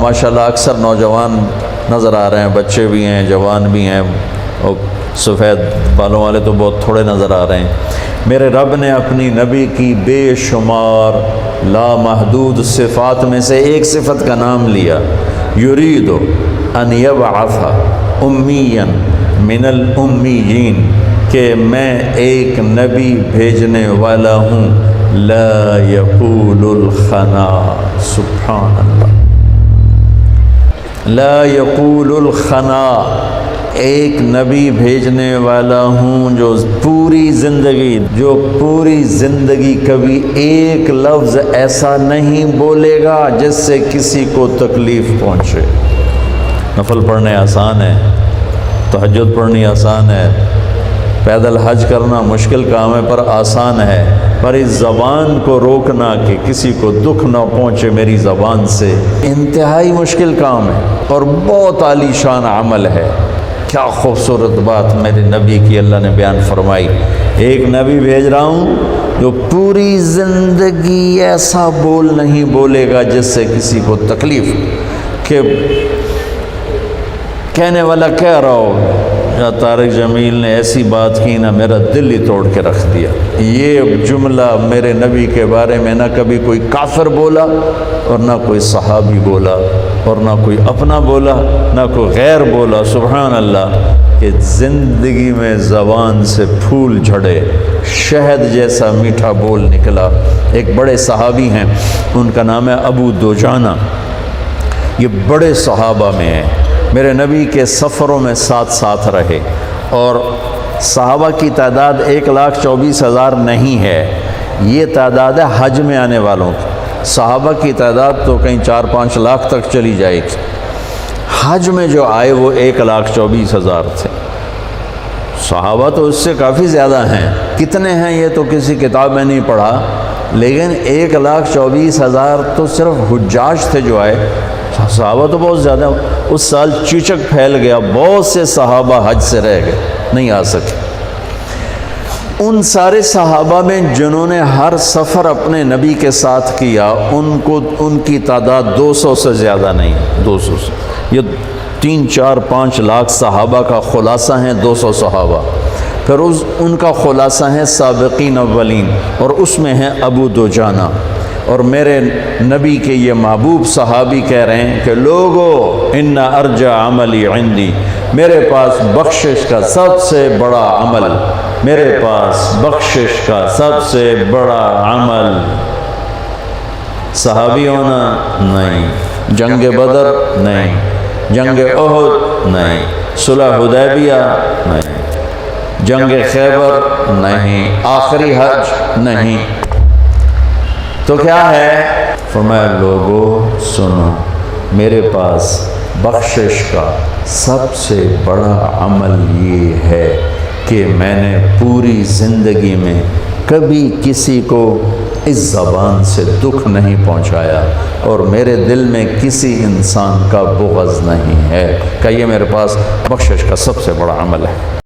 ماشاءاللہ اکثر نوجوان نظر آ رہے ہیں، بچے بھی ہیں، جوان بھی ہیں، اور سفید بالوں والے تو بہت تھوڑے نظر آ رہے ہیں۔ میرے رب نے اپنی نبی کی بے شمار لامحدود صفات میں سے ایک صفت کا نام لیا، یرید ان یبعث امیا من الامیین، کہ میں ایک نبی بھیجنے والا ہوں، لا یقول الخنا، سبحان اللہ، لا یقول الخنا، ایک نبی بھیجنے والا ہوں جو پوری زندگی کبھی ایک لفظ ایسا نہیں بولے گا جس سے کسی کو تکلیف پہنچے۔ نفل پڑھنے آسان ہے، تہجد پڑھنی آسان ہے، پیدل حج کرنا مشکل کام ہے پر آسان ہے، پر اس زبان کو روکنا کہ کسی کو دکھ نہ پہنچے میری زبان سے، انتہائی مشکل کام ہے اور بہت عالی شان عمل ہے۔ کیا خوبصورت بات میرے نبی کی اللہ نے بیان فرمائی، ایک نبی بھیج رہا ہوں جو پوری زندگی ایسا بول نہیں بولے گا جس سے کسی کو تکلیف، کہ کہنے والا کہہ رہا ہو یا طارق جمیل نے ایسی بات کی نا میرا دل ہی توڑ کے رکھ دیا۔ یہ جملہ میرے نبی کے بارے میں نہ کبھی کوئی کافر بولا اور نہ کوئی صحابی بولا اور نہ کوئی اپنا بولا نہ کوئی غیر بولا، سبحان اللہ، کہ زندگی میں زبان سے پھول جھڑے، شہد جیسا میٹھا بول نکلا۔ ایک بڑے صحابی ہیں، ان کا نام ہے ابو دجانہ، یہ بڑے صحابہ میں ہیں، میرے نبی کے سفروں میں ساتھ رہے، اور صحابہ کی تعداد 1,24,000 نہیں ہے، یہ تعداد ہے حج میں آنے والوں کی۔ صحابہ کی تعداد تو کہیں 4-5 لاکھ تک چلی جائے گی، حج میں جو آئے وہ 1,24,000 تھے۔ صحابہ تو اس سے کافی زیادہ ہیں، کتنے ہیں یہ تو کسی کتاب میں نہیں پڑھا، لیکن 1,24,000 تو صرف حجاج تھے جو آئے، صحابہ تو بہت زیادہ۔ اس سال چیچک پھیل گیا، بہت سے صحابہ حج سے رہ گئے، نہیں آ سکے۔ ان سارے صحابہ میں جنہوں نے ہر سفر اپنے نبی کے ساتھ کیا، ان کی تعداد 200 سے زیادہ نہیں، 200 سے، یہ 3-4-5 لاکھ صحابہ کا خلاصہ ہیں 200 صحابہ، پھر ان کا خلاصہ ہیں سابقین اولین، اور اس میں ہیں ابو دجانہ۔ اور میرے نبی کے یہ محبوب صحابی کہہ رہے ہیں کہ لوگو ان ارجع عملی عندی، میرے پاس بخشش کا سب سے بڑا عمل، میرے پاس بخشش کا سب سے بڑا عمل صحابی ہونا نہیں، جنگ بدر نہیں، جنگ احد نہیں، صلح حدیبیہ نہیں، جنگ خیبر نہیں، آخری حج نہیں، تو کیا ہے؟ فرمایا لوگو سنو، میرے پاس بخشش کا سب سے بڑا عمل یہ ہے کہ میں نے پوری زندگی میں کبھی کسی کو اس زبان سے دکھ نہیں پہنچایا، اور میرے دل میں کسی انسان کا بغض نہیں ہے، کہ یہ میرے پاس بخشش کا سب سے بڑا عمل ہے۔